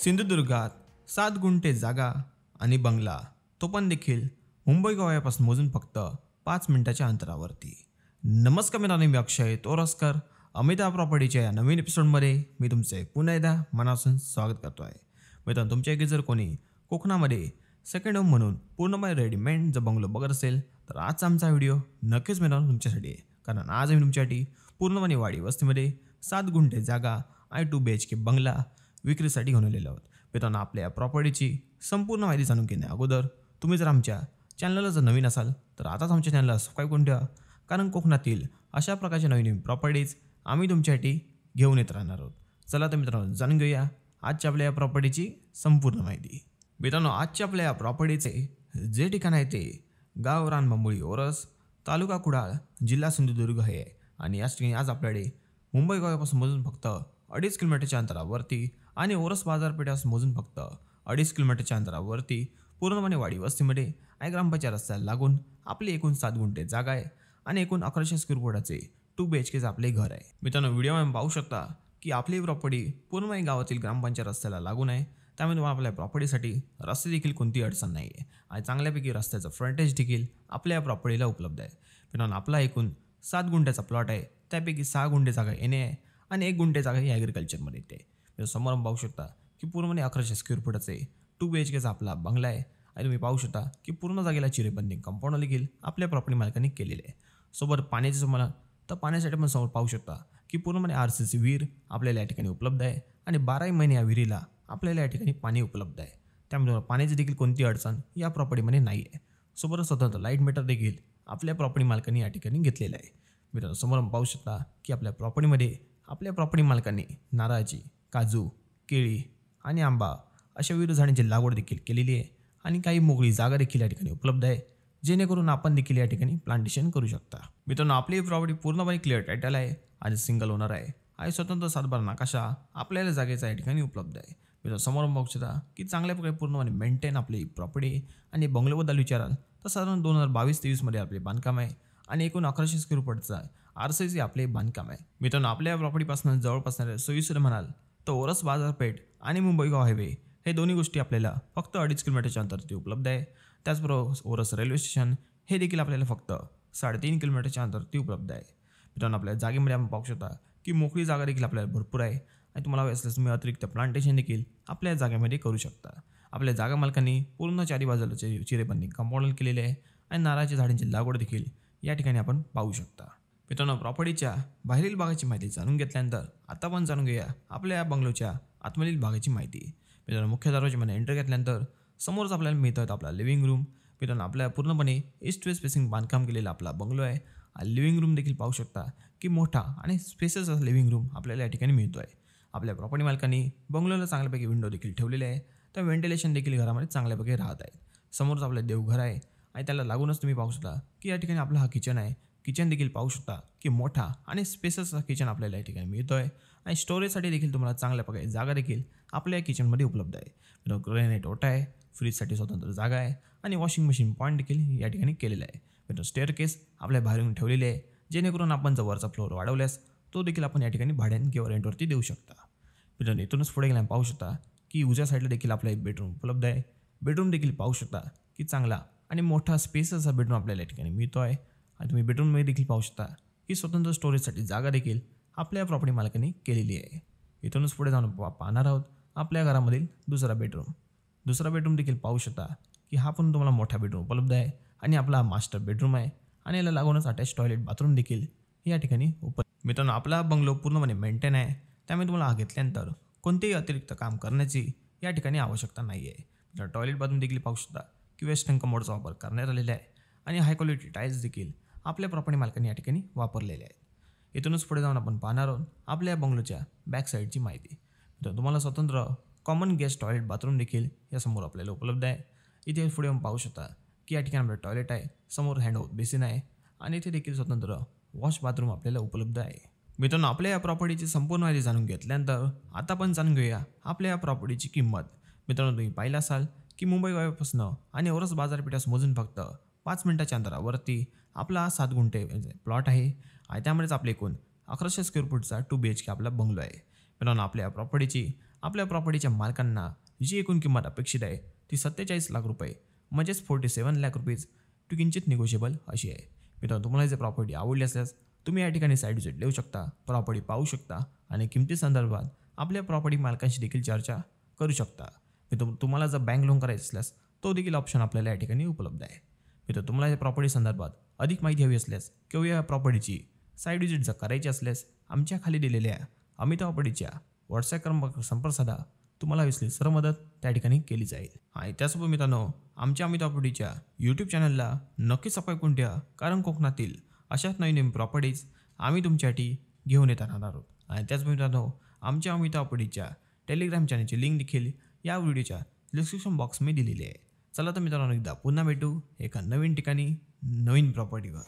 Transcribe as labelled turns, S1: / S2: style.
S1: सिंधुदुर्गात 7 गुंठे जागा आणि बंगला, तो पण देखील मुंबई गोव्यापासून मोजून फक्त 5 मिनिटाच्या अंतरावरती. नमस्कार मित्रांनो, मी अक्षय तोरसकर. अमिता प्रॉपर्टीच्या या नवीन एपिसोडमध्ये मी तुमचे पुन्हा एकदा मनापासून स्वागत करतो आहे. मित्रांनो, तुमच्या इथे जर कोणी कोकणामध्ये सेकंड होम म्हणून पूर्णपणे रेडीमेड जर बंगलो बघत असेल तर आजचा आमचा व्हिडिओ नक्कीच मित्रांनो तुमच्यासाठी आहे. कारण आज आम्ही तुमच्यासाठी पूर्णपणे वाडी वस्तीमध्ये 7 गुंठे जागा आणि 2 BHK बंगला विक्रीसाठी घेऊन आलेलो आहोत. मित्रांनो, आपल्या प्रॉपर्टीची संपूर्ण माहिती जाणून घेण्या अगोदर तुम्ही जर आमच्या चॅनलला जर नवीन असाल तर आताच आमच्या चॅनलला सबस्क्राईब करून ठेवा. कारण कोकणातील अशा प्रकारच्या नवीन प्रॉपर्टीज आम्ही तुमच्यासाठी घेऊन येत राहणार आहोत. चला तर मित्रांनो, जाणून घेऊया आजच्या आपल्या या प्रॉपर्टीची संपूर्ण माहिती. मित्रांनो, आजच्या आपल्या या प्रॉपर्टीचे जे ठिकाण आहे ते गाव रानबांबोळी ओरस, तालुका कुडाळ, जिल्हा सिंधुदुर्ग हे आहे. आणि याच ठिकाणी आज आपल्याकडे मुंबई गोव्यापासून मोजून फक्त 2.5 किलोमीटरच्या अंतरावरती आणि ओरस बाजारपेठापासून मोजून फक्त 2.5 किलोमीटरच्या अंतरावरती पूर्णपणे वाडी वस्तीमध्ये आणि ग्रामपंचायत रस्त्याला लागून आपली एकूण 7 गुंठे जागा आहे आणि एकूण 1100 स्क्वेअर फुटाचे 2 BHKचं आपले घर आहे. मित्रांनो, व्हिडिओमध्ये पाहू शकता की आपली प्रॉपर्टी पूर्णपणे गावातील ग्रामपंचायत रस्त्याला लागून आहे. त्यामुळे तुम्हाला आपल्या प्रॉपर्टीसाठी रस्ते देखील कोणतीही अडचण नाही आहे आणि चांगल्यापैकी रस्त्याचं फ्रंटेज देखील आपल्या या प्रॉपर्टीला उपलब्ध आहे. मित्रांनो, आपला एकूण 7 गुंठ्याचा प्लॉट आहे. त्यापैकी 6 गुंठे जागा येणे आहे आणि 1 गुंठे जागा ही ॲग्रिकल्चरमध्ये येते. समोर पाहू शकता की पूर्णपणे 1100 स्क्वेअर फुटाचे 2 BHKचा आपला बंगला आहे. आणि तुम्ही पाहू शकता की पूर्ण जागेला चिरेबंदी कंपाऊंड देखील आपल्या प्रॉपर्टी मालकांनी केलेले आहे. सोबत पाण्याचे तुम्हाला तर पाण्यासाठी पण समोर पाहू शकता की पूर्णपणे RCC विहीर आपल्याला या ठिकाणी उपलब्ध आहे आणि 12 महिने या विहिरीला आपल्याला या ठिकाणी पाणी उपलब्ध आहे. त्यामुळे पाण्याची देखील कोणती अडचण या प्रॉपर्टीमध्ये नाही आहे. सोबतच स्वतंत्र लाईट मीटर देखील आपल्या प्रॉपर्टी मालकांनी या ठिकाणी घेतलेलं आहे. मित्रांनो, समोर पाहू शकता की आपल्या प्रॉपर्टीमध्ये आपल्या प्रॉपर्टी मालकांनी नारळाची, काजू, केळी आणि आंबा अशा विविध झाडांची लागवड देखील केलेली आहे आणि काही मोकळी जागा देखील या ठिकाणी उपलब्ध आहे, जेणेकरून आपण देखील या ठिकाणी प्लांटेशन करू शकता. मित्रांनो, आपली प्रॉपर्टी पूर्णपणे क्लिअर टायटल आहे आणि सिंगल ओनर आहे आणि स्वतंत्र सातबारा नकाशा आपल्याला जागेचा या ठिकाणी उपलब्ध आहे. मित्रांनो, समोर पाहू शकता की चांगल्या प्रकारे पूर्णपणे मेंटेन आपली प्रॉपर्टी आणि बंगलोबद्दल विचाराल तर साधारण 2022-23 मध्ये आपले बांधकाम आहे आणि एकूण 1100 स्क्वेअर फुटचा RCC आपले बांधकाम आहे. मित्रांनो, आपल्या प्रॉपर्टीपासून जवळपास सोयीस्कर म्हणाल तर ओरस बाजारपेठ आणि मुंबई गोवा हायवे हे दोन्ही गोष्टी आपल्याला फक्त 2.5 किलोमीटरच्या अंतरावरती उपलब्ध आहे. त्याचबरोबर ओरस रेल्वे स्टेशन हे देखील आपल्याला फक्त 3.5 किलोमीटरच्या अंतरावरती उपलब्ध आहे. मित्रांनो, आपल्या जागेमध्ये आपण पाहू शकता की मोकळी जागा देखील आपल्याला भरपूर आहे आणि तुम्हाला हवे असल्यास तुम्ही अतिरिक्त प्लांटेशन देखील आपल्या जागेमध्ये करू शकता. आपल्या जागा मालकांनी पूर्ण चारी बाजूला चिरेबंदी कंपाऊंड केलेले आहे आणि नारळाच्या झाडांची लागवड देखील या ठिकाणी आपण पाहू शकता. मित्रांनो, प्रॉपर्टीच्या बाहेरील भागाची माहिती जाणून घेतल्यानंतर आता आपण जाणून घेऊया आपल्या या बंगलोच्या आतमधील भागाची माहिती. मित्रांनो, मुख्य दरवाजामध्ये एंटर घेतल्यानंतर समोरच आपल्याला मिळतं आपला लिव्हिंग रूम. मित्रांनो, आपल्या पूर्णपणे ईस्ट वेस्ट फेसिंग बांधकाम केलेला आपला बंगलो आहे. लिव्हिंग रूम देखील पाहू शकता की मोठा आणि स्पेसेस असा लिव्हिंग रूम आपल्याला या ठिकाणी मिळतो आहे. आपल्या प्रॉपर्टी मालकांनी बंगलोला चांगल्यापैकी विंडो देखील ठेवलेले आहे, तर व्हेंटिलेशन देखील घरामध्ये चांगल्यापैकी राहत आहे. समोरच आपलं देवघर आहे आणि त्याला लागूनच तुम्ही पाहू शकता की या ठिकाणी आपला हा किचन आहे. किचन देखील पाहू शकता की मोठा आणि स्पेसेस किचन आपल्याला या ठिकाणी मिळतो आहे आणि स्टोरेजसाठी देखील तुम्हाला चांगल्या प्रकारे जागा देखील आपल्या या किचनमध्ये उपलब्ध आहे. ग्रेनाइट ओटा आहे, फ्रीजसाठी स्वतंत्र जागा आहे आणि वॉशिंग मशीन पॉईंट देखील या ठिकाणी केलेला आहे. मित्रांनो, स्टेअरकेस आपल्या बाहेरून ठेवलेले आहे, जेणेकरून आपण जर वरचा फ्लोअर वाढवल्यास तो देखील आपण या ठिकाणी भाड्याने किंवा रेंटवरती देऊ शकता. मित्रांनो, इथूनच पुढे गेल्याने पाहू शकता की उजव्या साईडला देखील आपला एक बेडरूम उपलब्ध आहे. बेडरूम देखील पाहू शकता की चांगला आणि मोठा स्पेसचा बेडरूम आपल्याला या ठिकाणी मिळतो आहे आणि तुम्ही बेडरूममध्ये देखील पाहू शकता की स्वतंत्र स्टोरेजसाठी जागा देखील आपल्या प्रॉपर्टी मालकांनी केलेली आहे. इथूनच पुढे जाऊन पाहणार आहोत आपल्या घरामधील दुसरा बेडरूम. दुसरा बेडरूम देखील पाहू शकता की हा पण तुम्हाला मोठा बेडरूम उपलब्ध आहे आणि आपला मास्टर बेडरूम आहे आणि याला लागूनच अटॅच टॉयलेट बाथरूम देखील या ठिकाणी उपलब्ध. मित्रांनो, आपला बंगलो पूर्णपणे मेंटेन आहे, त्यामुळे तुम्हाला हा घेतल्यानंतर कोणतेही अतिरिक्त काम करण्याची या ठिकाणी आवश्यकता नाही आहे. टॉयलेट बाथरूम देखील पाहू शकता की वेस्टर्न कमोडचा वापर करण्यात आलेला आहे आणि हाय क्वालिटी टाईल्स देखील आपल्या प्रॉपर्टी मालकांनी या ठिकाणी वापरलेले आहेत. इथूनच पुढे जाऊन आपण पाहणार आहोत आपल्या बंगलोच्या बॅक साईडची माहिती. तर तुम्हाला स्वतंत्र कॉमन गेस्ट टॉयलेट बाथरूम देखील यासमोर आपल्याला उपलब्ध आहे. इथे पुढे आपण पाहू शकता की या ठिकाणी आपलं टॉयलेट आहे, समोर हँडवॉश बेसिन आहे आणि इथे देखील स्वतंत्र वॉश बाथरूम आपल्याला उपलब्ध आहे. मित्रांनो, आपल्या या प्रॉपर्टीची संपूर्ण माहिती जाणून घेतल्यानंतर आता आपण जाणून घेऊया आपल्या या प्रॉपर्टीची किंमत. मित्रांनो, तुम्ही पाहिलं असाल की मुंबई गोव्यापासून आणि ओरस बाजारपेठास मोजून फक्त 5 मिनिटाच्या अंतरावरती आपला 7 गुंठे प्लॉट आहे आणि त्यामुळेच आपले एकूण 1100 स्क्वेअर फूटचा 2 BHK आपला बंगलो आहे. मित्रांनो, आपल्या प्रॉपर्टीची आपल्या प्रॉपर्टीच्या मालकांना जी एकूण किंमत अपेक्षित आहे ती 47 लाख रुपये म्हणजेच 47 लाख रुपीज टू किंचित निगोशिएबल अशी आहे. मित्रांनो, तुम्हाला जर प्रॉपर्टी आवडली असल्यास तुम्ही या ठिकाणी साईट व्हिजिट देऊ शकता, प्रॉपर्टी पाहू शकता आणि किमती संदर्भात आपल्या प्रॉपर्टी मालकांशी देखील चर्चा करू शकता. तुम्हाला जर बँक लोन करायचं असल्यास तो देखील ऑप्शन आपल्याला या ठिकाणी उपलब्ध आहे. मित्र, तुम्हाला या प्रॉपर्टी संदर्भात अधिक माहिती हवी असल्यास किंवा या प्रॉपर्टीची साईट व्हिजिट जर करायची असल्यास आमच्या खाली दिलेल्या अमिता प्रॉपर्टीच्या व्हॉट्सॲप क्रमांकावर संपर्क साधा. तुम्हाला हवी असलेली सर्व मदत त्या ठिकाणी केली जाईल. आणि त्यासोबत मित्रांनो, आमच्या अमिता प्रॉपर्टीच्या यूट्यूब चॅनलला नक्कीच सबस्क्राईब करून ठेवा, कारण कोकणातील अशाच नवीन नवीन प्रॉपर्टीज आम्ही तुमच्यासाठी घेऊन येत राहणार आहोत. आणि त्याच मित्रांनो, आमच्या अमिता प्रॉपर्टीच्या टेलिग्राम चॅनलची लिंक देखील या व्हिडिओच्या डिस्क्रिप्शन बॉक्समध्ये दिलेली आहे. चला तर मित्रांनो, एकदा पुन्हा भेटू एका नवीन ठिकाणी नवीन प्रॉपर्टीवर.